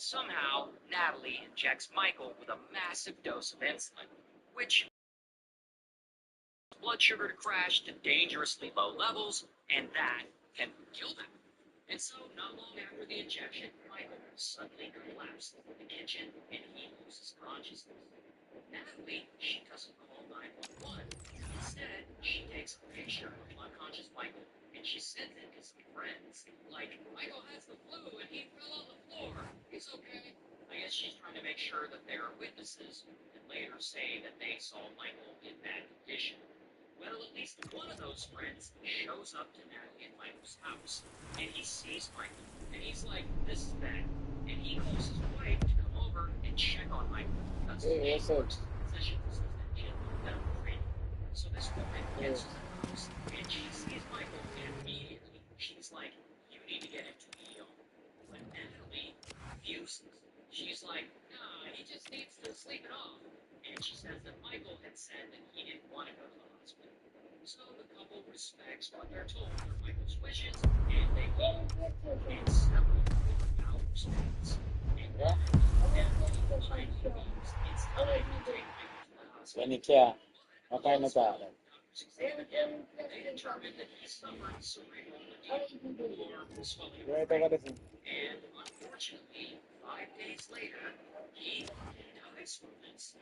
somehow, Natalie injects Michael with a massive dose of insulin, which blood sugar to crash to dangerously low levels, and that can kill them. And so, not long after the injection, Michael suddenly collapses in the kitchen and he loses consciousness. Natalie, she doesn't call 911. Instead, she takes a picture of unconscious Michael and she sends it to some friends. Like, Michael has the flu and he fell on the floor. He's okay. I guess she's trying to make sure that there are witnesses who can later say that they saw Michael in that condition. Well, at least one of those friends shows up to Natalie and Michael's house, and he sees Michael, and he's like, this is bad. And he calls his wife to come over and check on Michael, because she works in physicians and medical training. So this woman gets to the house, and she sees Michael, and immediately she's like, you need to get him to the ER. But Natalie refuses. She's like, nah, he just needs to sleep it off. And she says that Michael had said that he didn't want to go to the hospital. So the couple respects what they're told are Michael's wishes, and they leave. And several more hours pass. And then Natalie finally believes it's time to take Michael to the hospital. Doctors examine him, and they determine that he suffered cerebral edema, or swelling of the brain. And unfortunately, 5 days later, he dies from this.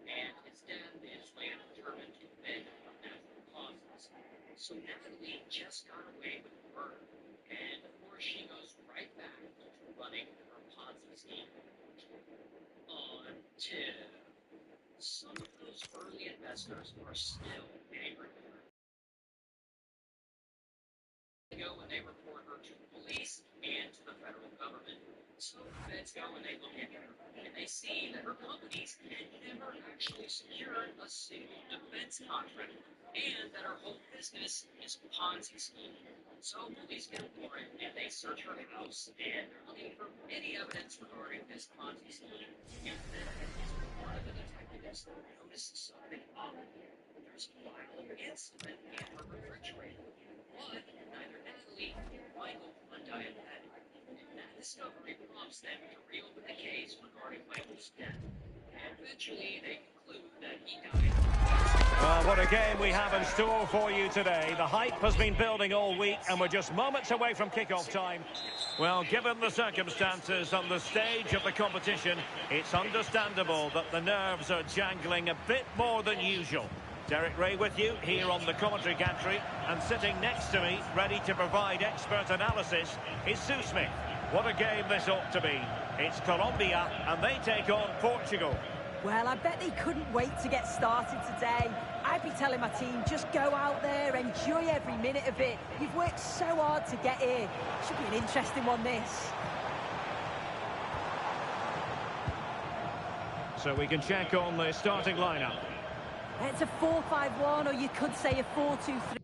And his death is later determined to have been of natural causes. So Natalie just got away with murder, and of course she goes right back to running her Ponzi scheme. Until some of those early investors are still angry with her. When they report her to the police and to the federal government. So the feds go and they look into her, and they see that her companies had never actually secured a single defense contract, and that her whole business is a Ponzi scheme. So police get a warrant, and they search her house, and they're looking for any evidence regarding this Ponzi scheme. And then, as one of the detectives notices something odd. There's a vial of insulin in her refrigerator. But neither Natalie nor Michael are diabetic, and that discovery prompts them to reopen the case regarding Michael's death. And eventually, they conclude that he died. What a game we have in store for you today. The hype has been building all week, and we're just moments away from kick-off time. Well, given the circumstances on the stage of the competition, it's understandable that the nerves are jangling a bit more than usual. Derek Ray with you here on the commentary gantry, and sitting next to me, ready to provide expert analysis, is Sue Smith. What a game this ought to be. It's Colombia, and they take on Portugal. Well, I bet they couldn't wait to get started today. I'd be telling my team, just go out there, enjoy every minute of it. You've worked so hard to get here. Should be an interesting one, this. So we can check on the starting lineup. It's a 4-5-1, or you could say a 4-2-3.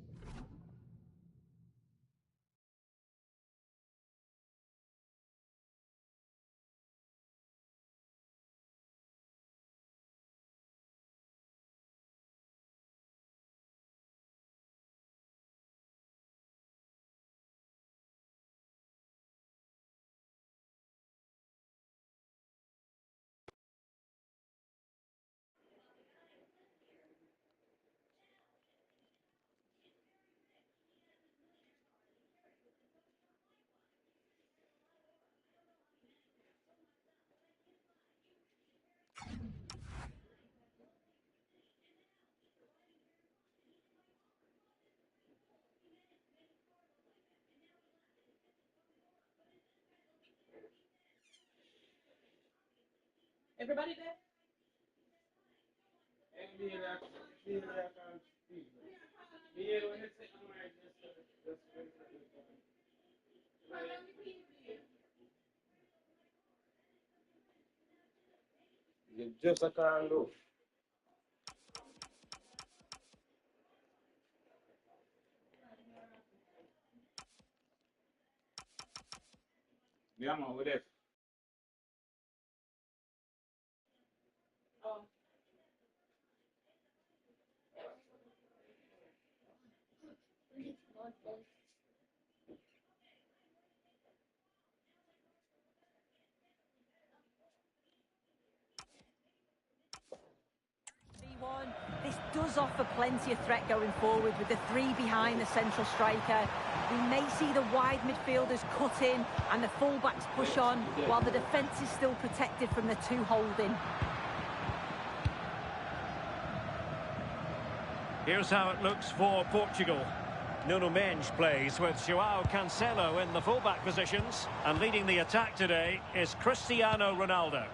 Everybody there? Just a car low. Yeah, man, with it. Oh. does offer plenty of threat going forward with the three behind the central striker. We may see the wide midfielders cut in and the fullbacks push on, while the defence is still protected from the two holding. Here's how it looks for Portugal. Nuno Mendes plays with João Cancelo in the fullback positions. And leading the attack today is Cristiano Ronaldo.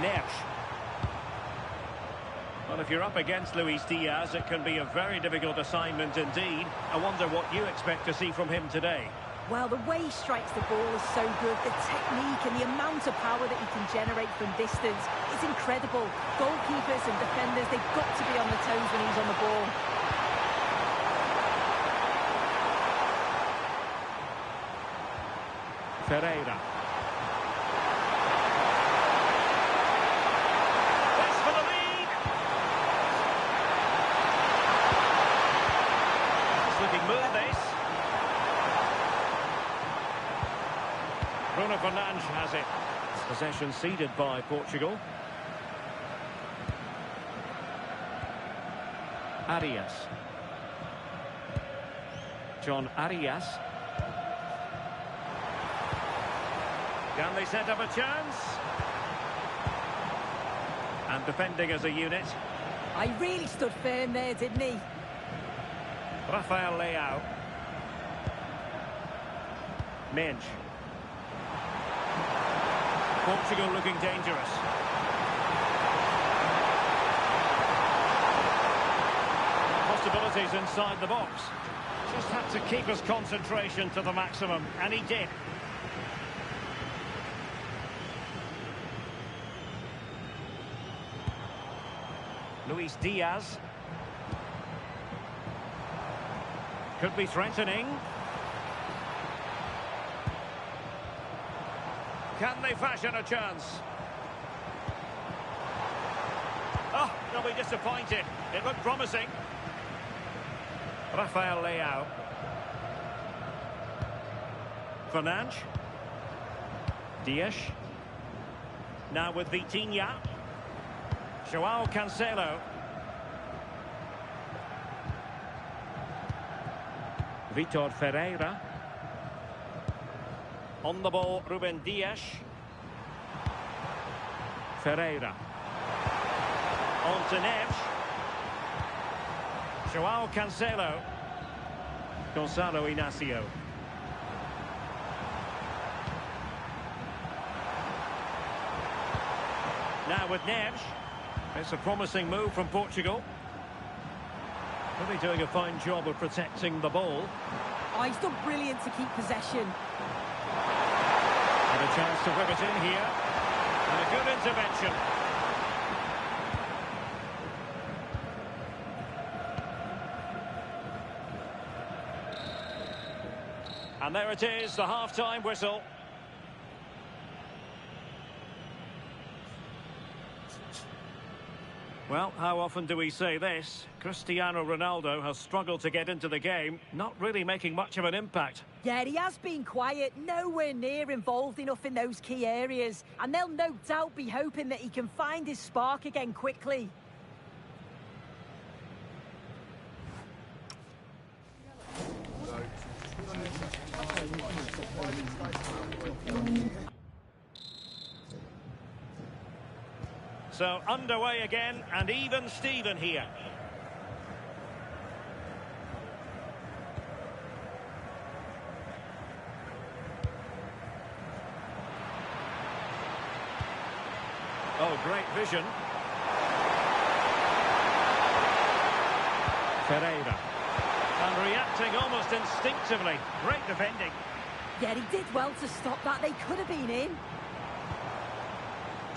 Neves. Well, if you're up against Luis Diaz, it can be a very difficult assignment indeed. I wonder what you expect to see from him today. Well, the way he strikes the ball is so good. The technique and the amount of power that he can generate from distance is incredible. Goalkeepers and defenders, they've got to be on the toes when he's on the ball. Ferreira. This for the lead. Nice looking move, this. Bruno Fernandes has it. Possession ceded by Portugal. Arias. John Arias. Can they set up a chance? And defending as a unit. I really stood firm there, didn't he? Rafael Leao. Mendes. Portugal looking dangerous. Possibilities inside the box. Just had to keep his concentration to the maximum, and he did. Luis Diaz. Could be threatening. Can they fashion a chance? Oh, they'll be disappointed. It looked promising. Rafael Leao. Fernandes. Dias. Now with Vitinha. João Cancelo. Vitor Ferreira. On the ball, Ruben Dias. Ferreira. On to Neves. João Cancelo. Gonzalo Inacio. Now with Neves. It's a promising move from Portugal. Really doing a fine job of protecting the ball. Oh, he's done brilliant to keep possession. And a chance to whip it in here. And a good intervention. And there it is, the half-time whistle. Well, how often do we say this? Cristiano Ronaldo has struggled to get into the game, not really making much of an impact. Yeah, he has been quiet, nowhere near involved enough in those key areas. And they'll no doubt be hoping that he can find his spark again quickly. So underway again, and even Steven here. Oh, great vision. Ferreira. And reacting almost instinctively. Great defending. Yeah, he did well to stop that. They could have been in.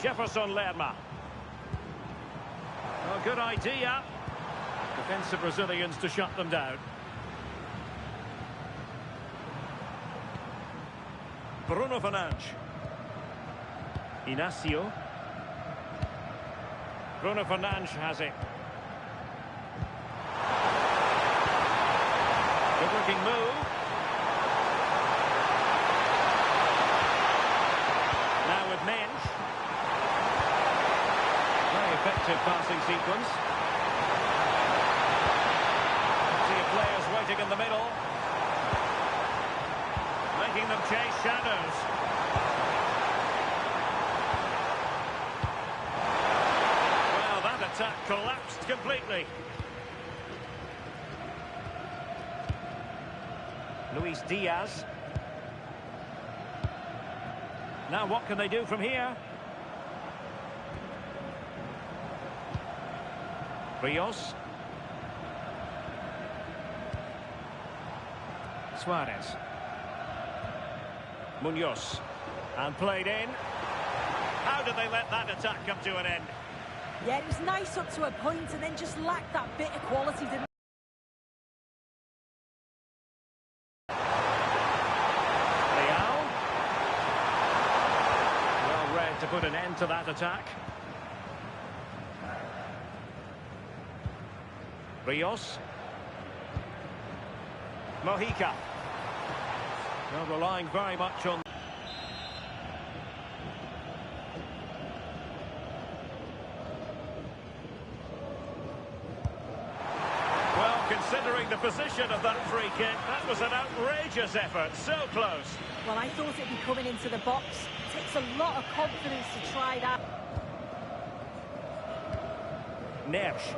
Jefferson Lerma. Oh, good idea. Defensive Brazilians to shut them down. Bruno Fernandes. Inacio. Bruno Fernandes has it. Good-looking move. Now with Mendes. sequence. See players waiting in the middle. Making them chase shadows. Well, that attack collapsed completely. Luis Diaz. Now what can they do from here? Rios. Suarez. Munoz. And played in. How did they let that attack come to an end? Yeah, it was nice up to a point and then just lacked that bit of quality, didn't it? To put an end to that attack. Rios. Mojica. Well, relying very much on... Well, considering the position of that free kick, that was an outrageous effort. So close. Well, I thought it'd be coming into the box. It takes a lot of confidence to try that. Neves.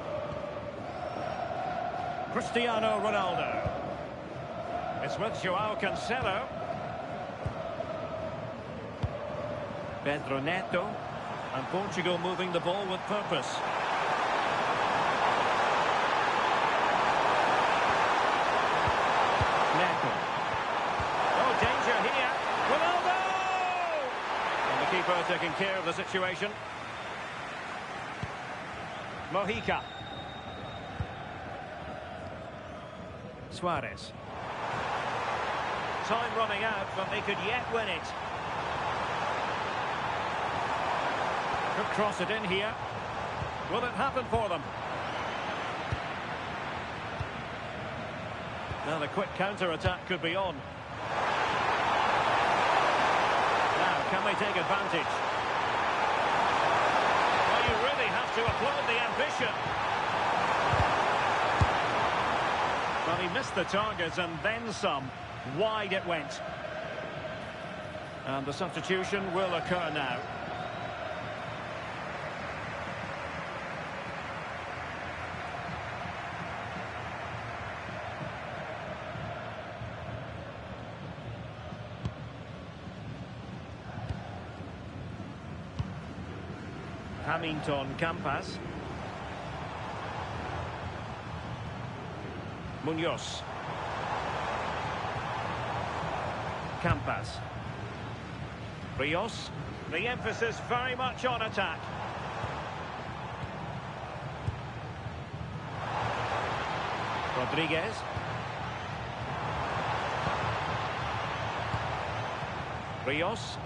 Cristiano Ronaldo. It's with Joao Cancelo. Pedro Neto. And Portugal moving the ball with purpose. Neto. Oh, danger here. Ronaldo! And the keeper taking care of the situation. Mojica. Suarez. Time running out, but they could yet win it. Could cross it in here. Will it happen for them? Now the quick counter-attack could be on. Now, can they take advantage? Well, you really have to applaud the ambition. Well, he missed the target and then some. Wide it went. And the substitution will occur now. Hamilton Campas. Munoz. Campas. Rios. The emphasis very much on attack. Rodriguez. Rios.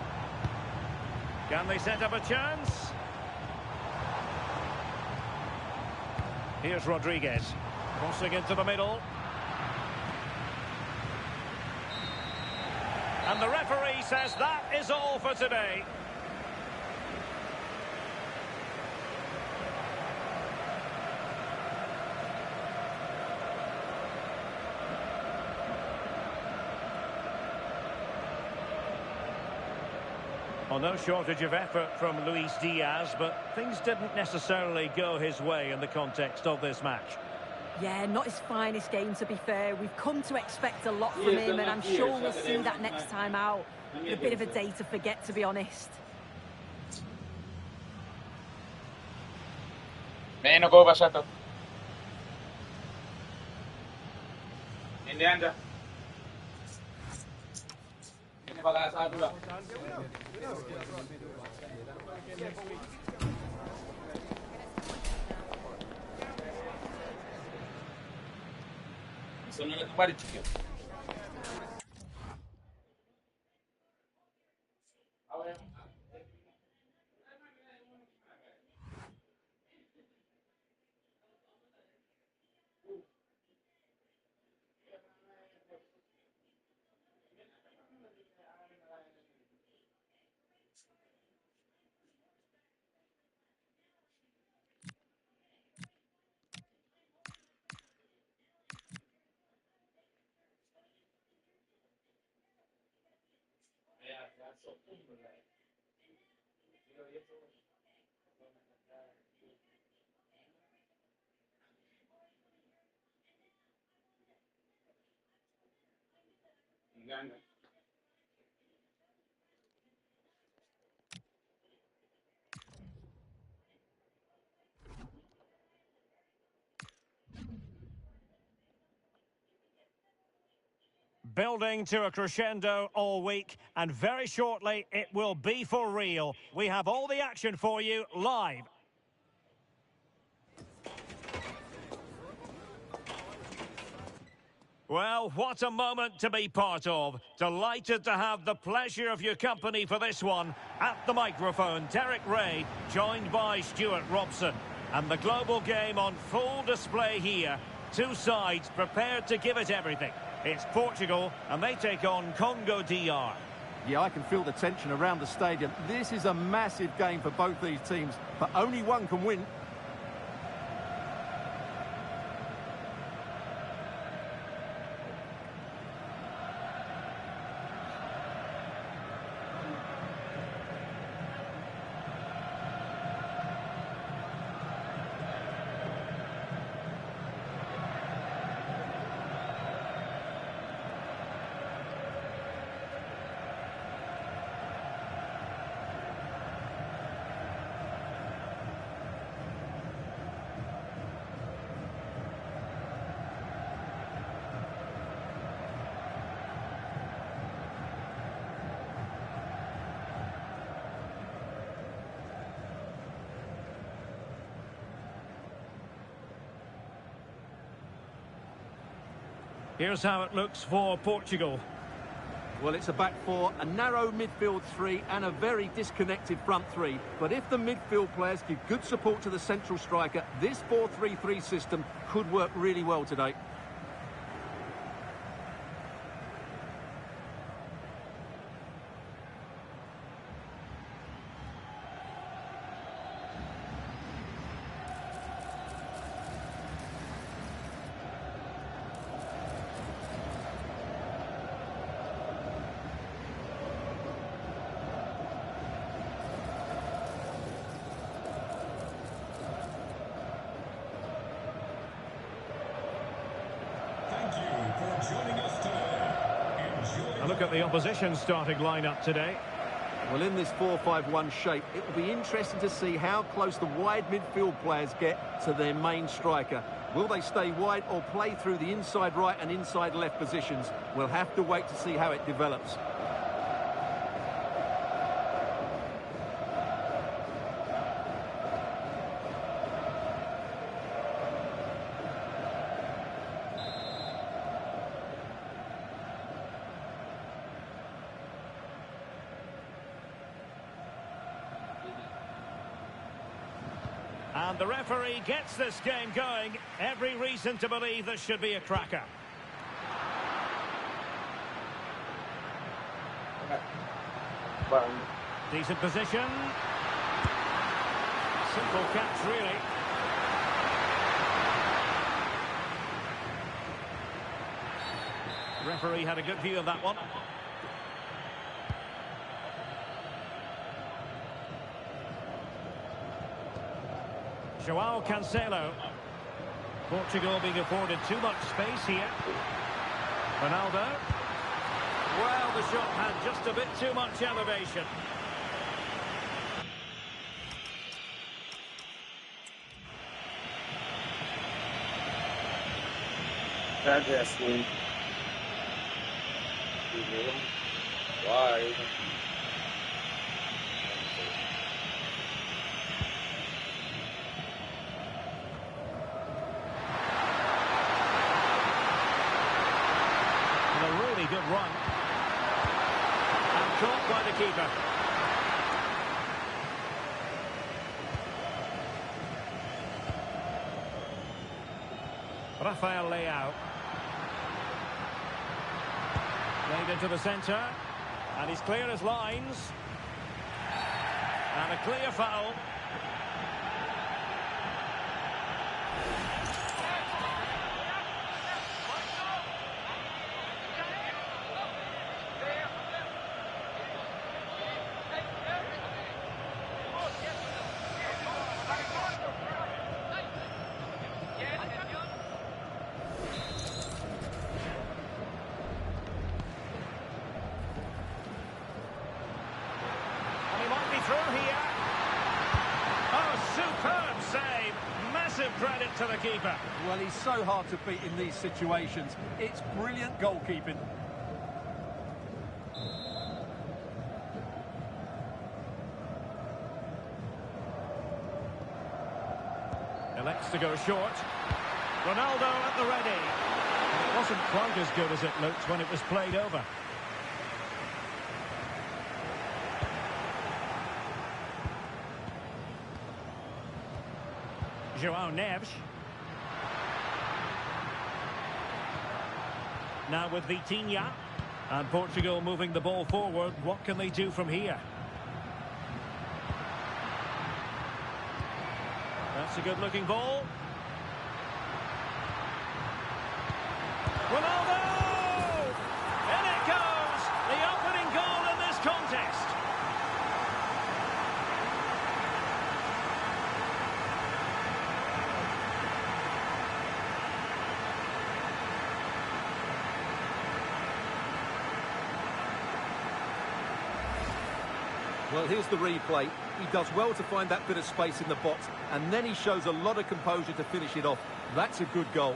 Can they set up a chance? Here's Rodriguez. Crossing into the middle. And the referee says that is all for today. Well, no shortage of effort from Luis Diaz, but things didn't necessarily go his way in the context of this match. Yeah, not his finest game, to be fair. We've come to expect a lot from him, and I'm sure we'll see that next time out. A bit of a day to forget, to be honest. May go ba siya to? Hindi anda. Hindi pala sa ato. Sunod na balik. Building to a crescendo all week, and very shortly it will be for real. We have all the action for you live. Well, what a moment to be part of. Delighted to have the pleasure of your company for this one. At the microphone, Derek Ray, joined by Stuart Robson. And the global game on full display here. Two sides prepared to give it everything. It's Portugal, and they take on Congo DR. Yeah, I can feel the tension around the stadium. This is a massive game for both these teams, but only one can win. Here's how it looks for Portugal. Well, it's a back four, a narrow midfield three and a very disconnected front three. But if the midfield players give good support to the central striker, this 4-3-3 system could work really well today. A look at the opposition starting lineup today. Well, in this 4-5-1 shape, it will be interesting to see how close the wide midfield players get to their main striker. Will they stay wide or play through the inside right and inside left positions? We'll have to wait to see how it develops. And the referee gets this game going. Every reason to believe this should be a cracker. Decent position. Simple catch, really. Referee had a good view of that one. João Cancelo. Portugal being afforded too much space here. Ronaldo. Well, the shot had just a bit too much elevation. Fantastic. Why? Good run. And caught by the keeper. Rafael Leao. Played into the centre. And he's clear as lines. And a clear foul. to the keeper. Well, he's so hard to beat in these situations. It's brilliant goalkeeping. Elects to go short. Ronaldo at the ready. It wasn't quite as good as it looked when it was played over. João Neves. Now with Vitinha. And Portugal moving the ball forward. What can they do from here? That's a good-looking ball. Ronaldo! In it goes! The opening goal in this contest. Well, here's the replay. He does well to find that bit of space in the box, and then he shows a lot of composure to finish it off. That's a good goal.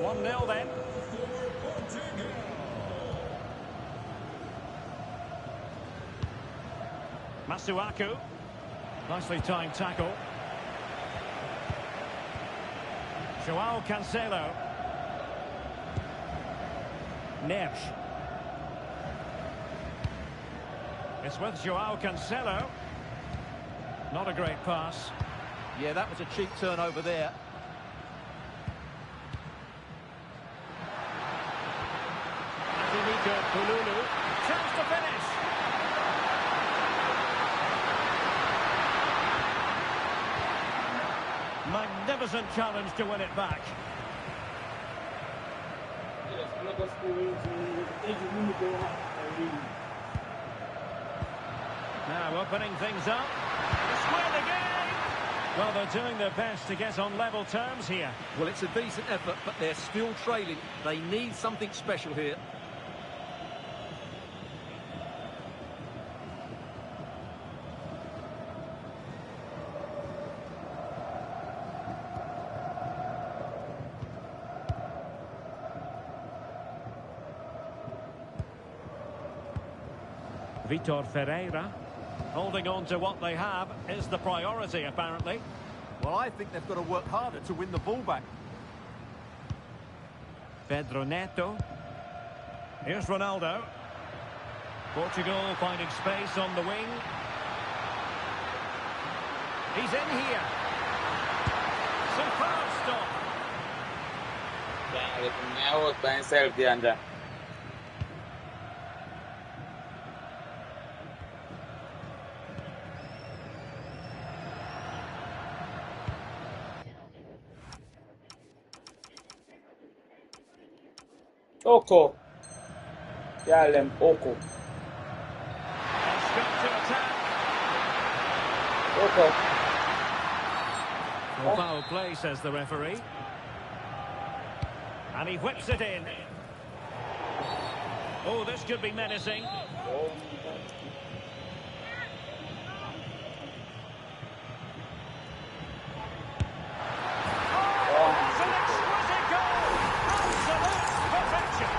One 0 then. Masuaku. Nicely timed tackle. João Cancelo. Neves. It's with João Cancelo. Not a great pass. Yeah, that was a cheap turnover there. Kululu. Chance to finish. Magnificent challenge to win it back. Now opening things up. Square the game. Well, they're doing their best to get on level terms here. Well, it's a decent effort, but they're still trailing. They need something special here. Vitor Ferreira. Holding on to what they have is the priority, apparently. Well, I think they've got to work harder to win the ball back. Pedro Neto. Here's Ronaldo. Portugal finding space on the wing. He's in here. Superb stop. Now by himself the under. Oko. Yalem Oko. It's got to attack. Oko. Well, foul play, says the referee. And he whips it in. Oh, this could be menacing. It's an exquisite goal. Absolute perfection.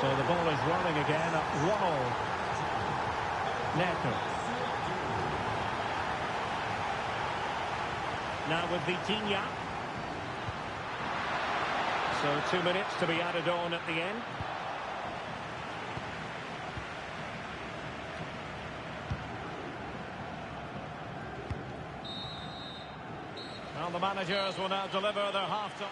So the ball is rolling again at 1-1. Neto. Now with Vitinha. So 2 minutes to be added on at the end. Well, the managers will now deliver their half-time.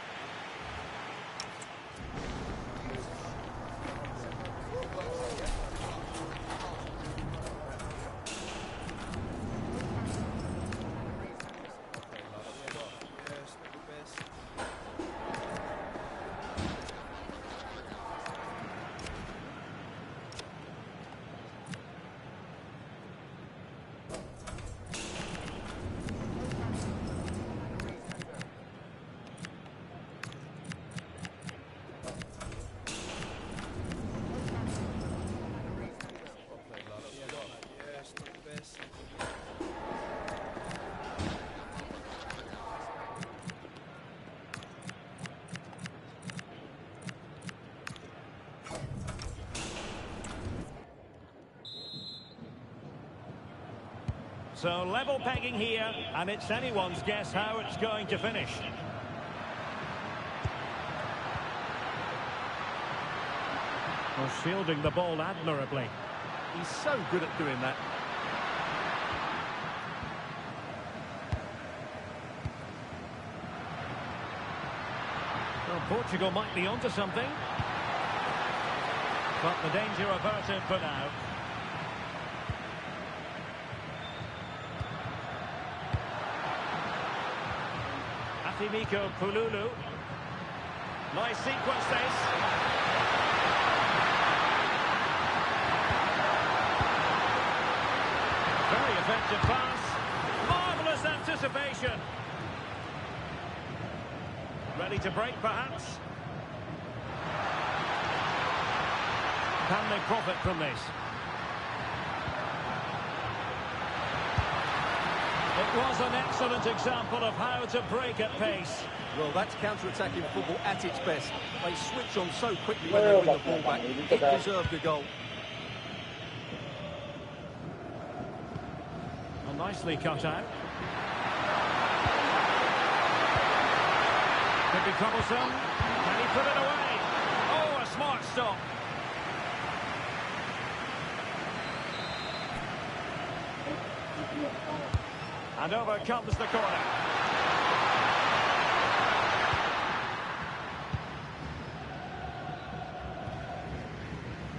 So level pegging here, and it's anyone's guess how it's going to finish. Well, shielding the ball admirably. He's so good at doing that. Well, Portugal might be onto something. But the danger averted for now. Miko Pululu. Nice sequence this. Very effective pass. Marvellous anticipation. Ready to break perhaps. Can they profit from this? It was an excellent example of how to break at pace. Well, that's counter-attacking football at its best. They switch on so quickly when they win the ball back. It deserved a goal. Well, nicely cut out. Could be troublesome. Can he put it away? Oh, a smart stop. And over comes the corner.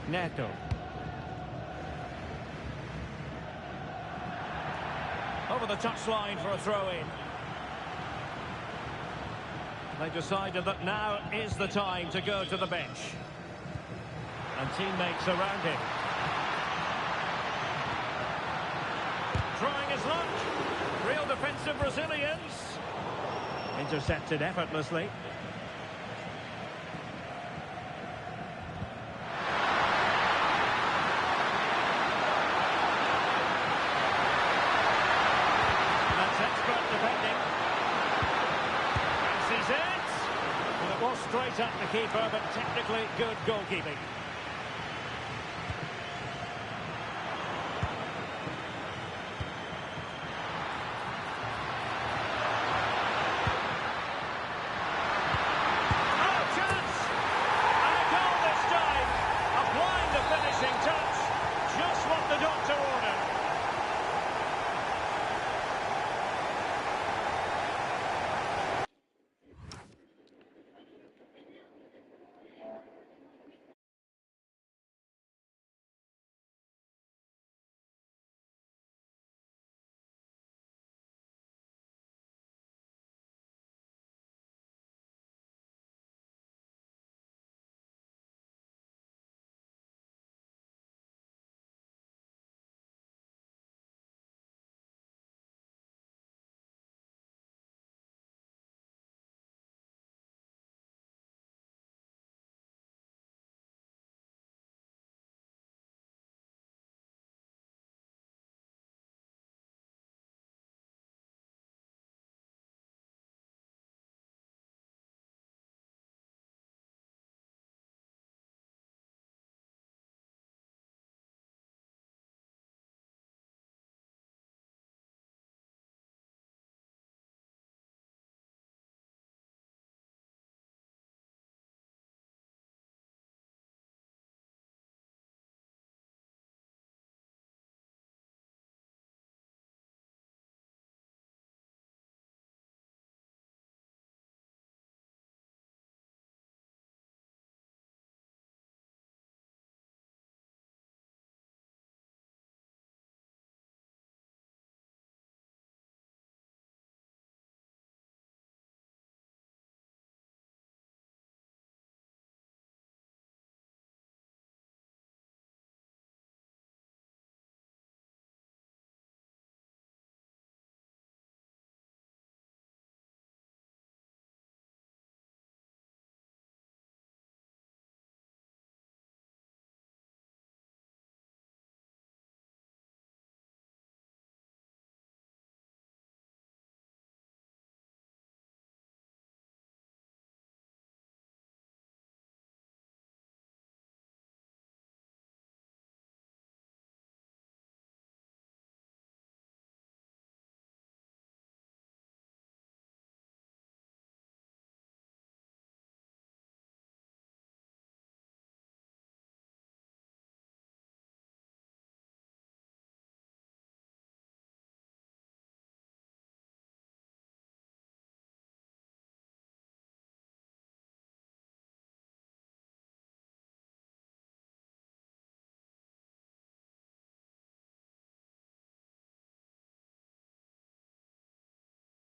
Neto. Over the touchline for a throw-in. They decided that now is the time to go to the bench. And teammates around him. Trying his luck. Real defensive resilience. Intercepted effortlessly. That's expert defending. And sees it. Well, it was straight at the keeper, but technically good goalkeeping.